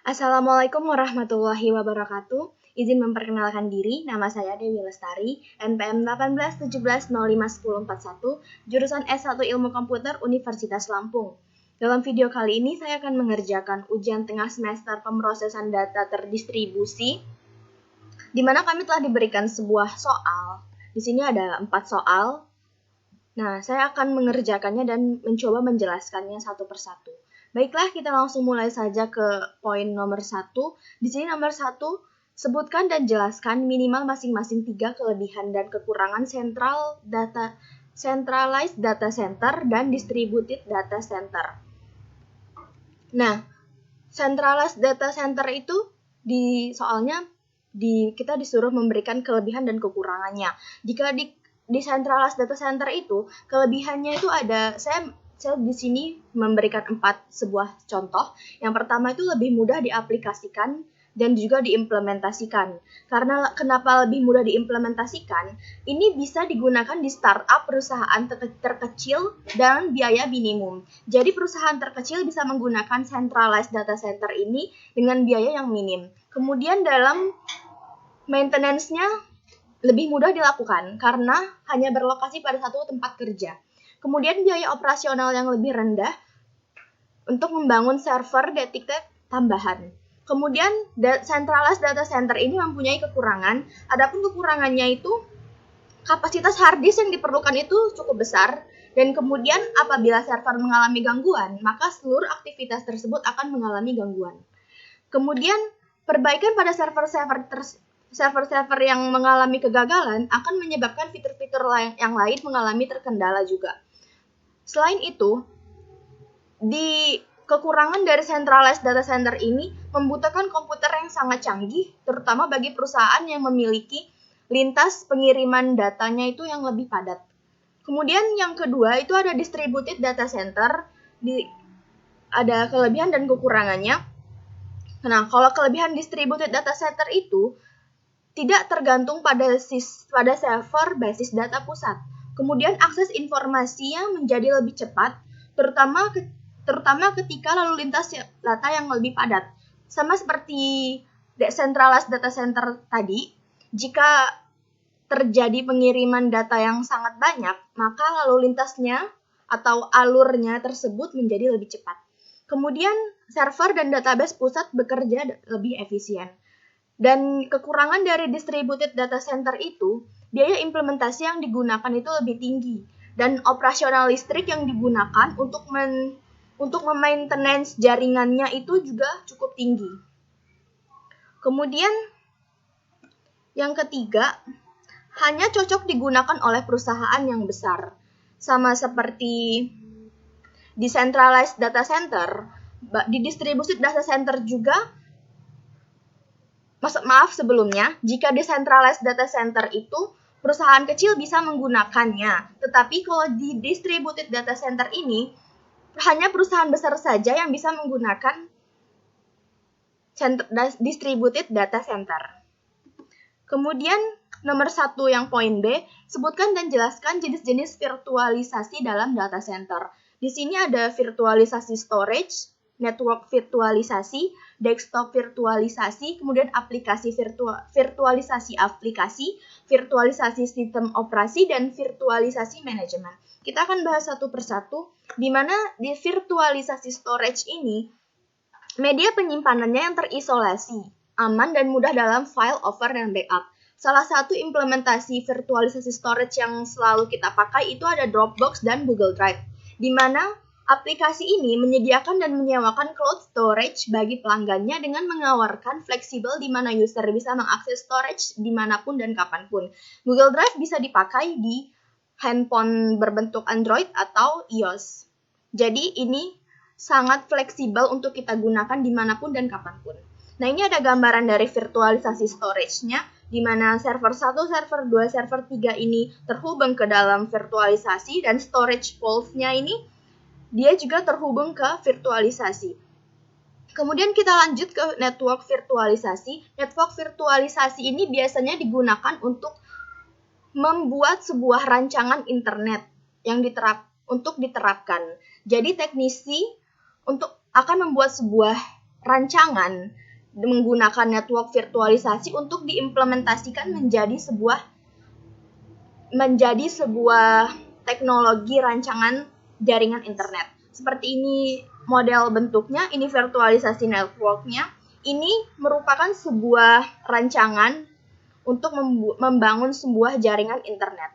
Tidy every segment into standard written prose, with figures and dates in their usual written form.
Assalamualaikum warahmatullahi wabarakatuh. Izin memperkenalkan diri, nama saya Dewi Lestari, NPM 1817051041, jurusan S1 Ilmu Komputer Universitas Lampung. Dalam video kali ini saya akan mengerjakan ujian tengah semester pemrosesan data terdistribusi, di mana kami telah diberikan sebuah soal. Di sini ada 4 soal. Nah, saya akan mengerjakannya dan mencoba menjelaskannya satu persatu. Baiklah, kita langsung mulai saja ke poin nomor 1. Di sini nomor 1, sebutkan dan jelaskan minimal masing-masing 3 kelebihan dan kekurangan centralized data center dan distributed data center. Nah, centralized data center itu kita disuruh memberikan kelebihan dan kekurangannya. Jika di centralized data center itu, kelebihannya itu ada, saya di sini memberikan 4 sebuah contoh. Yang pertama itu lebih mudah diaplikasikan dan juga diimplementasikan. Karena kenapa lebih mudah diimplementasikan? Ini bisa digunakan di startup perusahaan terkecil dan biaya minimum. Jadi perusahaan terkecil bisa menggunakan centralized data center ini dengan biaya yang minim. Kemudian dalam maintenance-nya lebih mudah dilakukan karena hanya berlokasi pada satu tempat kerja. Kemudian biaya operasional yang lebih rendah untuk membangun server dedicated tambahan. Kemudian centralized data center ini mempunyai kekurangan. Adapun kekurangannya itu kapasitas hard disk yang diperlukan itu cukup besar, dan kemudian apabila server mengalami gangguan, maka seluruh aktivitas tersebut akan mengalami gangguan. Kemudian perbaikan pada server yang mengalami kegagalan akan menyebabkan fitur-fitur yang lain mengalami terkendala juga. Selain itu, di kekurangan dari centralized data center ini membutuhkan komputer yang sangat canggih, terutama bagi perusahaan yang memiliki lintas pengiriman datanya itu yang lebih padat. Kemudian yang kedua itu ada distributed data center, ada kelebihan dan kekurangannya. Nah, kalau kelebihan distributed data center itu tidak tergantung pada server basis data pusat. Kemudian akses informasinya menjadi lebih cepat, terutama ketika lalu lintas data yang lebih padat. Sama seperti decentralized data center tadi, jika terjadi pengiriman data yang sangat banyak, maka lalu lintasnya atau alurnya tersebut menjadi lebih cepat. Kemudian server dan database pusat bekerja lebih efisien. Dan kekurangan dari distributed data center itu, biaya implementasi yang digunakan itu lebih tinggi, dan operasional listrik yang digunakan untuk memaintenance jaringannya itu juga cukup tinggi. Kemudian yang ketiga, hanya cocok digunakan oleh perusahaan yang besar. Sama seperti decentralized data center, di distributed data center juga sebelumnya, jika decentralized data center itu perusahaan kecil bisa menggunakannya, tetapi kalau di distributed data center ini hanya perusahaan besar saja yang bisa menggunakan distributed data center. Kemudian nomor 1 yang poin B, sebutkan dan jelaskan jenis-jenis virtualisasi dalam data center. Di sini ada virtualisasi storage, network virtualisasi, desktop virtualisasi, kemudian virtualisasi aplikasi, virtualisasi sistem operasi, dan virtualisasi manajemen. Kita akan bahas satu persatu, di mana di virtualisasi storage ini, media penyimpanannya yang terisolasi, aman dan mudah dalam file over dan backup. Salah satu implementasi virtualisasi storage yang selalu kita pakai itu ada Dropbox dan Google Drive, di mana aplikasi ini menyediakan dan menyewakan cloud storage bagi pelanggannya dengan menawarkan fleksibel di mana user bisa mengakses storage dimanapun dan kapanpun. Google Drive bisa dipakai di handphone berbentuk Android atau iOS. Jadi ini sangat fleksibel untuk kita gunakan dimanapun dan kapanpun. Nah, ini ada gambaran dari virtualisasi storage-nya, di mana server 1, server 2, server 3 ini terhubung ke dalam virtualisasi, dan storage pools-nya ini dia juga terhubung ke virtualisasi. Kemudian kita lanjut ke network virtualisasi. Network virtualisasi ini biasanya digunakan untuk membuat sebuah rancangan internet yang diterapkan. Jadi teknisi akan membuat sebuah rancangan menggunakan network virtualisasi untuk diimplementasikan menjadi sebuah teknologi rancangan jaringan internet. Seperti ini model bentuknya, ini virtualisasi networknya. Ini merupakan sebuah rancangan untuk membangun sebuah jaringan internet.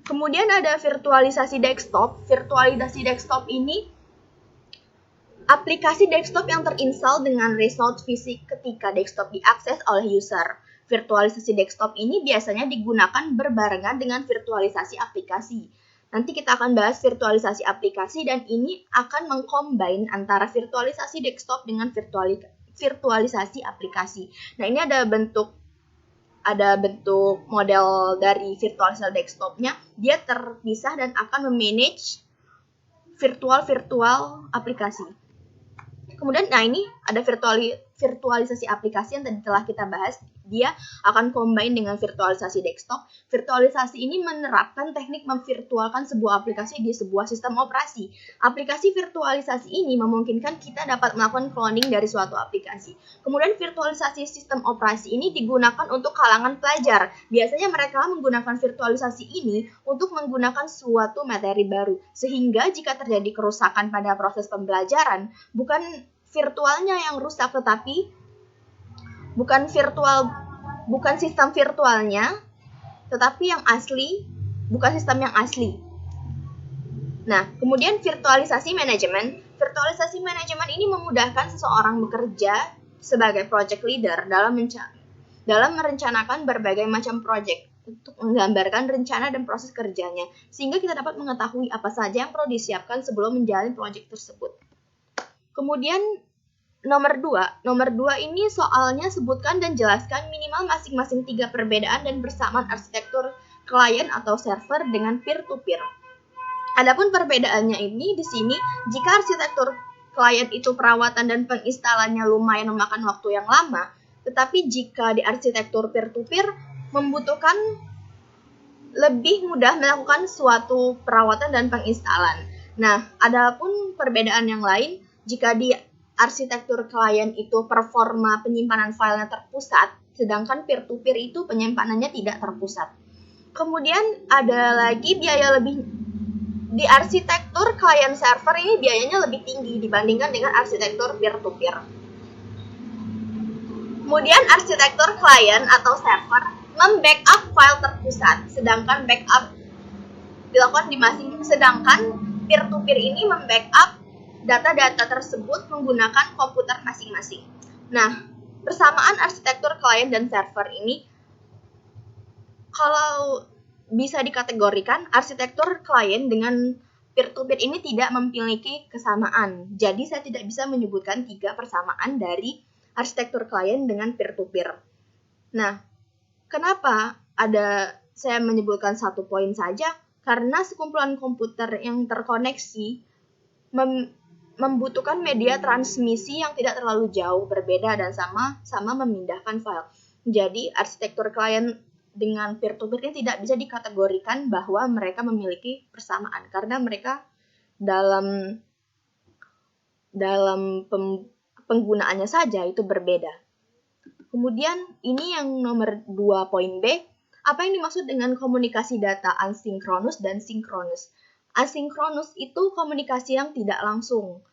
Kemudian ada virtualisasi desktop. Virtualisasi desktop ini aplikasi desktop yang terinstall dengan resource fisik ketika desktop diakses oleh user. Virtualisasi desktop ini biasanya digunakan berbarengan dengan virtualisasi aplikasi. Nanti kita akan bahas virtualisasi aplikasi dan ini akan mengcombine antara virtualisasi desktop dengan virtualisasi aplikasi. Nah, ini ada bentuk model dari virtualisasi desktopnya. Dia terpisah dan akan memanage virtual aplikasi. Kemudian, nah ini ada virtualisasi aplikasi yang tadi telah kita bahas. Dia akan combine dengan virtualisasi desktop. Virtualisasi ini menerapkan teknik memvirtualkan sebuah aplikasi di sebuah sistem operasi. Aplikasi virtualisasi ini memungkinkan kita dapat melakukan cloning dari suatu aplikasi. Kemudian virtualisasi sistem operasi ini digunakan untuk kalangan pelajar. Biasanya mereka menggunakan virtualisasi ini untuk menggunakan suatu materi baru. Sehingga jika terjadi kerusakan pada proses pembelajaran, bukan virtualnya yang rusak, tetapi bukan sistem virtualnya, tetapi yang asli, bukan sistem yang asli. Nah, kemudian virtualisasi manajemen. Virtualisasi manajemen ini memudahkan seseorang bekerja sebagai project leader dalam merencanakan berbagai macam project untuk menggambarkan rencana dan proses kerjanya, sehingga kita dapat mengetahui apa saja yang perlu disiapkan sebelum menjalani project tersebut. Kemudian Nomor 2 ini soalnya sebutkan dan jelaskan minimal masing-masing 3 perbedaan dan persamaan arsitektur klien atau server dengan peer-to-peer. Adapun perbedaannya ini di sini, jika arsitektur klien itu perawatan dan penginstalannya lumayan memakan waktu yang lama, tetapi jika di arsitektur peer-to-peer membutuhkan lebih mudah melakukan suatu perawatan dan penginstalan. Nah, adapun perbedaan yang lain, jika di arsitektur klien itu performa penyimpanan filenya terpusat, sedangkan peer-to-peer itu penyimpanannya tidak terpusat. Kemudian ada lagi biaya lebih. Di arsitektur klien server ini biayanya lebih tinggi dibandingkan dengan arsitektur peer-to-peer. Kemudian arsitektur klien atau server membackup file terpusat, sedangkan backup dilakukan di sedangkan peer-to-peer ini membackup data-data tersebut menggunakan komputer masing-masing. Nah, persamaan arsitektur klien dan server ini, kalau bisa dikategorikan, arsitektur klien dengan peer-to-peer ini tidak memiliki kesamaan. Jadi, saya tidak bisa menyebutkan 3 persamaan dari arsitektur klien dengan peer-to-peer. Nah, kenapa saya menyebutkan 1 poin saja? Karena sekumpulan komputer yang terkoneksi membutuhkan media transmisi yang tidak terlalu jauh berbeda dan sama memindahkan file. Jadi arsitektur klien dengan peer-to-peer ini tidak bisa dikategorikan bahwa mereka memiliki persamaan karena mereka dalam penggunaannya saja itu berbeda. Kemudian ini yang nomor 2 poin B, apa yang dimaksud dengan komunikasi data asinkronus dan sinkronus? Asinkronus itu komunikasi yang tidak langsung.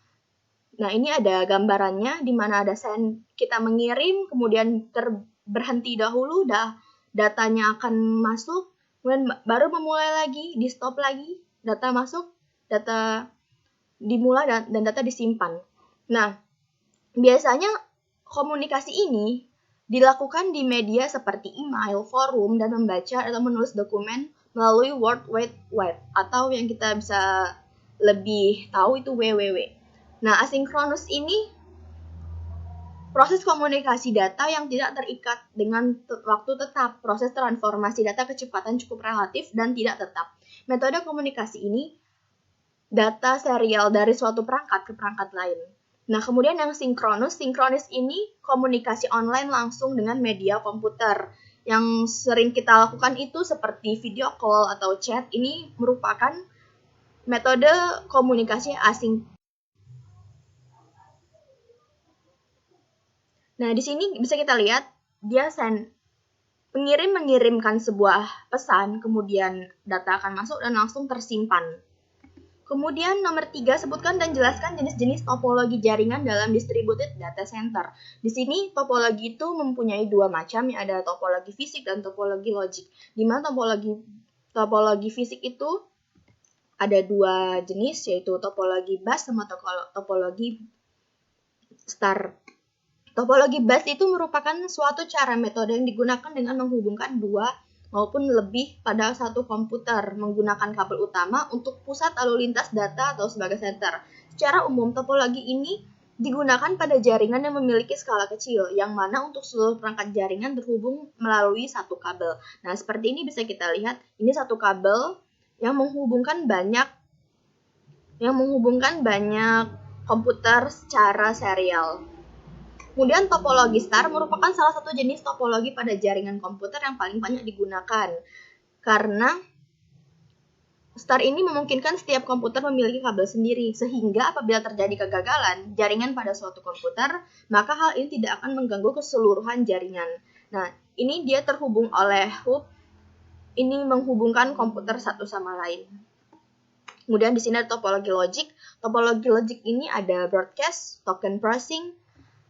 Nah, ini ada gambarannya di mana ada kita mengirim, kemudian berhenti dahulu, datanya akan masuk, kemudian baru memulai lagi, di stop lagi, data masuk, data dimulai dan data disimpan. Nah, biasanya komunikasi ini dilakukan di media seperti email, forum, dan membaca atau menulis dokumen melalui World Wide Web atau yang kita bisa lebih tahu itu WWW. Nah, asinkronus ini proses komunikasi data yang tidak terikat dengan waktu tetap. Proses transformasi data kecepatan cukup relatif dan tidak tetap. Metode komunikasi ini data serial dari suatu perangkat ke perangkat lain. Nah, kemudian yang sinkronus ini komunikasi online langsung dengan media komputer. Yang sering kita lakukan itu seperti video call atau chat. Ini merupakan metode komunikasi Nah, di sini bisa kita lihat dia pengirim mengirimkan sebuah pesan, kemudian data akan masuk dan langsung tersimpan. Kemudian nomor 3, sebutkan dan jelaskan jenis-jenis topologi jaringan dalam distributed data center. Di sini topologi itu mempunyai dua macam, yang ada topologi fisik dan topologi logik. Di mana topologi fisik itu ada dua jenis, yaitu topologi bus sama topologi star. Topologi bus itu merupakan suatu cara metode yang digunakan dengan menghubungkan dua maupun lebih pada satu komputer menggunakan kabel utama untuk pusat lalu lintas data atau sebagai center. Secara umum, topologi ini digunakan pada jaringan yang memiliki skala kecil, yang mana untuk seluruh perangkat jaringan terhubung melalui satu kabel. Nah, seperti ini bisa kita lihat, ini satu kabel yang menghubungkan banyak komputer secara serial. Kemudian topologi star merupakan salah satu jenis topologi pada jaringan komputer yang paling banyak digunakan. Karena star ini memungkinkan setiap komputer memiliki kabel sendiri, sehingga apabila terjadi kegagalan jaringan pada suatu komputer, maka hal ini tidak akan mengganggu keseluruhan jaringan. Nah, ini dia terhubung oleh hub, ini menghubungkan komputer satu sama lain. Kemudian di sini ada topologi logik. Topologi logik ini ada broadcast, token processing,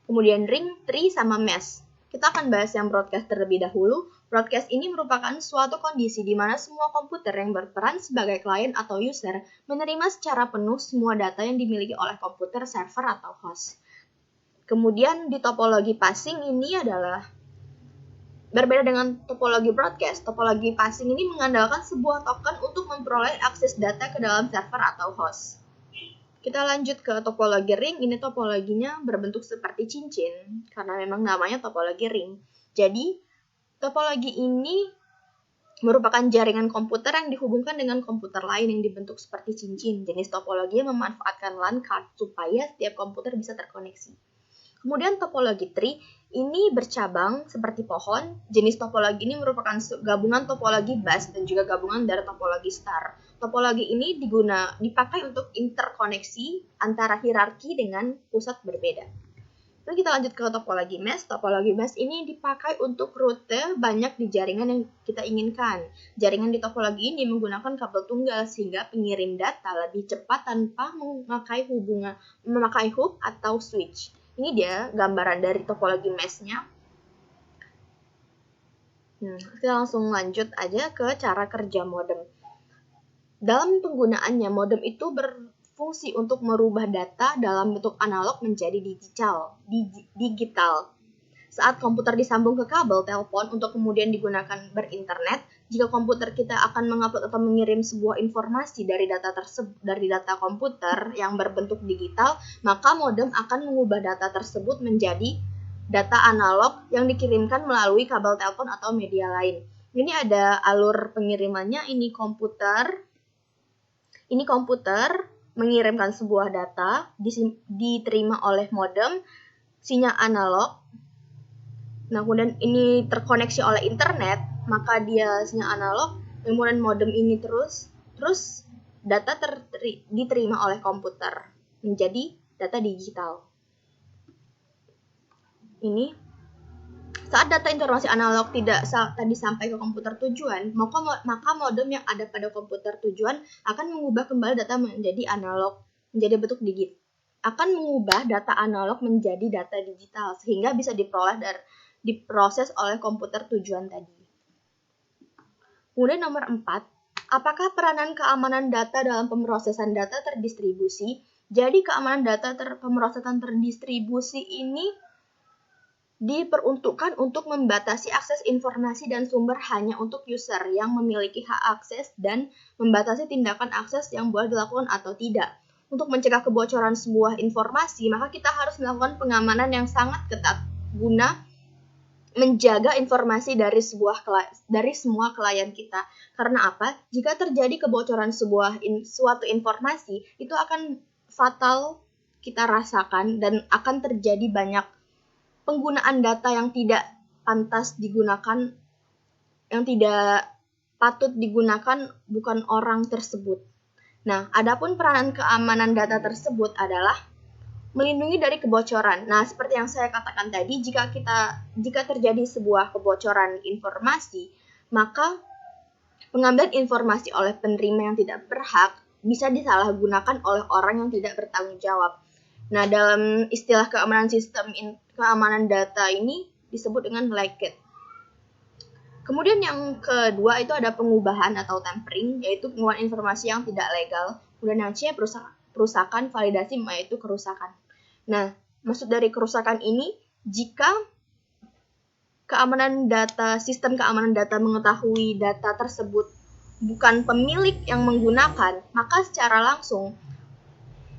kemudian ring, tree, sama mesh. Kita akan bahas yang broadcast terlebih dahulu. Broadcast ini merupakan suatu kondisi di mana semua komputer yang berperan sebagai klien atau user menerima secara penuh semua data yang dimiliki oleh komputer, server, atau host. Kemudian di topologi passing ini adalah berbeda dengan topologi broadcast. Topologi passing ini mengandalkan sebuah token untuk memperoleh akses data ke dalam server atau host. Kita lanjut ke topologi ring. Ini topologinya berbentuk seperti cincin, karena memang namanya topologi ring. Jadi, topologi ini merupakan jaringan komputer yang dihubungkan dengan komputer lain yang dibentuk seperti cincin. Jenis topologi memanfaatkan LAN card supaya setiap komputer bisa terkoneksi. Kemudian topologi tree, ini bercabang seperti pohon. Jenis topologi ini merupakan gabungan topologi bus dan juga gabungan dari topologi star. Topologi ini dipakai untuk interkoneksi antara hierarki dengan pusat berbeda. Lalu kita lanjut ke topologi mesh. Topologi mesh ini dipakai untuk rute banyak di jaringan yang kita inginkan. Jaringan di topologi ini menggunakan kabel tunggal sehingga pengirim data lebih cepat tanpa memakai hub atau switch. Ini dia gambaran dari topologi mesh-nya. Kita langsung lanjut aja ke cara kerja modem. Dalam penggunaannya, modem itu berfungsi untuk merubah data dalam bentuk analog menjadi digital. Saat komputer disambung ke kabel telepon untuk kemudian digunakan berinternet, jika komputer kita akan mengupload atau mengirim sebuah informasi dari data komputer yang berbentuk digital, maka modem akan mengubah data tersebut menjadi data analog yang dikirimkan melalui kabel telepon atau media lain. Ini ada alur pengirimannya. Ini komputer mengirimkan sebuah data, diterima oleh modem, sinyal analog. Nah, kemudian ini terkoneksi oleh internet, maka dia sinyal analog, kemudian modem ini terus data diterima oleh komputer menjadi data digital. Ini saat data informasi analog tidak tadi sampai ke komputer tujuan, maka modem yang ada pada komputer tujuan akan mengubah kembali data menjadi analog, menjadi bentuk digit. Akan mengubah data analog menjadi data digital sehingga bisa diproses oleh komputer tujuan tadi. Kemudian nomor 4, apakah peranan keamanan data dalam pemrosesan data terdistribusi? Jadi keamanan data pemrosesan terdistribusi ini diperuntukkan untuk membatasi akses informasi dan sumber hanya untuk user yang memiliki hak akses dan membatasi tindakan akses yang boleh dilakukan atau tidak. Untuk mencegah kebocoran sebuah informasi, maka kita harus melakukan pengamanan yang sangat ketat guna menjaga informasi dari semua klien kita. Karena apa? Jika terjadi kebocoran suatu informasi, itu akan fatal kita rasakan dan akan terjadi banyak penggunaan data yang tidak pantas digunakan, yang tidak patut digunakan bukan orang tersebut. Nah, adapun peranan keamanan data tersebut adalah melindungi dari kebocoran. Nah, seperti yang saya katakan tadi, jika terjadi sebuah kebocoran informasi, maka pengambilan informasi oleh penerima yang tidak berhak bisa disalahgunakan oleh orang yang tidak bertanggung jawab. Nah, dalam istilah keamanan data ini disebut dengan leakage. Kemudian yang kedua itu ada pengubahan atau tampering, yaitu pengubahan informasi yang tidak legal. Kemudian yang C, perusakan, validasi, yaitu kerusakan. Nah, maksud dari kerusakan ini, jika sistem keamanan data mengetahui data tersebut bukan pemilik yang menggunakan, maka secara langsung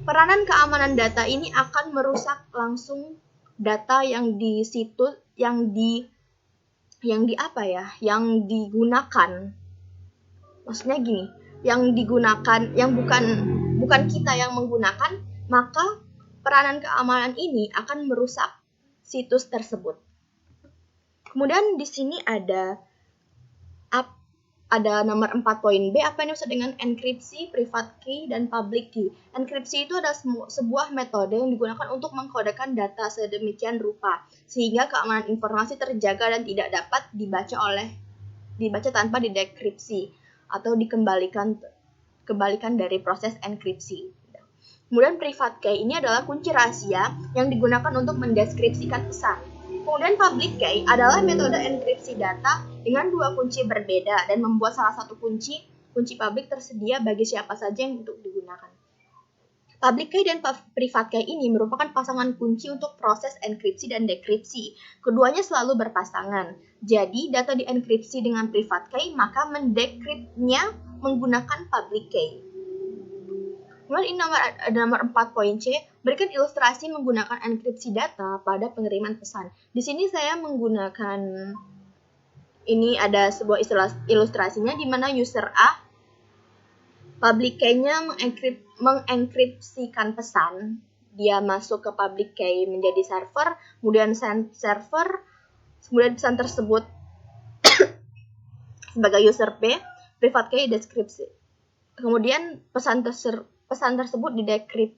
peranan keamanan data ini akan merusak langsung data yang di situs yang digunakan. Maksudnya gini, yang digunakan yang bukan kita yang menggunakan, maka peranan keamanan ini akan merusak situs tersebut. Kemudian di sini ada nomor 4 poin B, apa yang dimaksud dengan enkripsi, private key, dan public key. Enkripsi itu adalah sebuah metode yang digunakan untuk mengkodekan data sedemikian rupa, sehingga keamanan informasi terjaga dan tidak dapat dibaca tanpa didekripsi, atau dikembalikan dari proses enkripsi. Kemudian private key ini adalah kunci rahasia yang digunakan untuk mendeskripsikan pesan. Kemudian public key adalah metode enkripsi data dengan dua kunci berbeda dan membuat salah satu kunci publik tersedia bagi siapa saja yang untuk digunakan. Public key dan private key ini merupakan pasangan kunci untuk proses enkripsi dan dekripsi. Keduanya selalu berpasangan. Jadi, data dienkripsi dengan private key, maka mendekriptnya menggunakan public key. Kemudian ini ada nomor 4 poin C, berikan ilustrasi menggunakan enkripsi data pada pengiriman pesan. Di sini saya menggunakan, ini ada sebuah ilustrasinya di mana user A, public key-nya mengenkripsikan pesan. Dia masuk ke public key menjadi server, kemudian server, kemudian pesan tersebut sebagai user B, private key deskripsi. Kemudian pesan tersebut didekrypt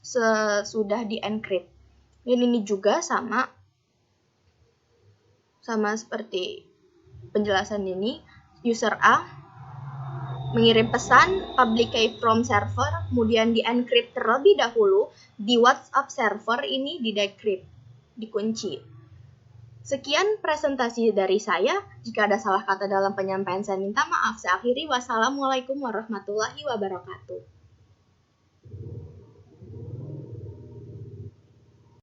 sesudah dienkrypt. Dan ini juga sama seperti penjelasan ini, user A mengirim pesan public key from server, kemudian dienkrypt terlebih dahulu di WhatsApp server, ini didekrypt, dikunci. Sekian presentasi dari saya. Jika ada salah kata dalam penyampaian saya minta maaf. Saya akhiri. Wassalamualaikum warahmatullahi wabarakatuh.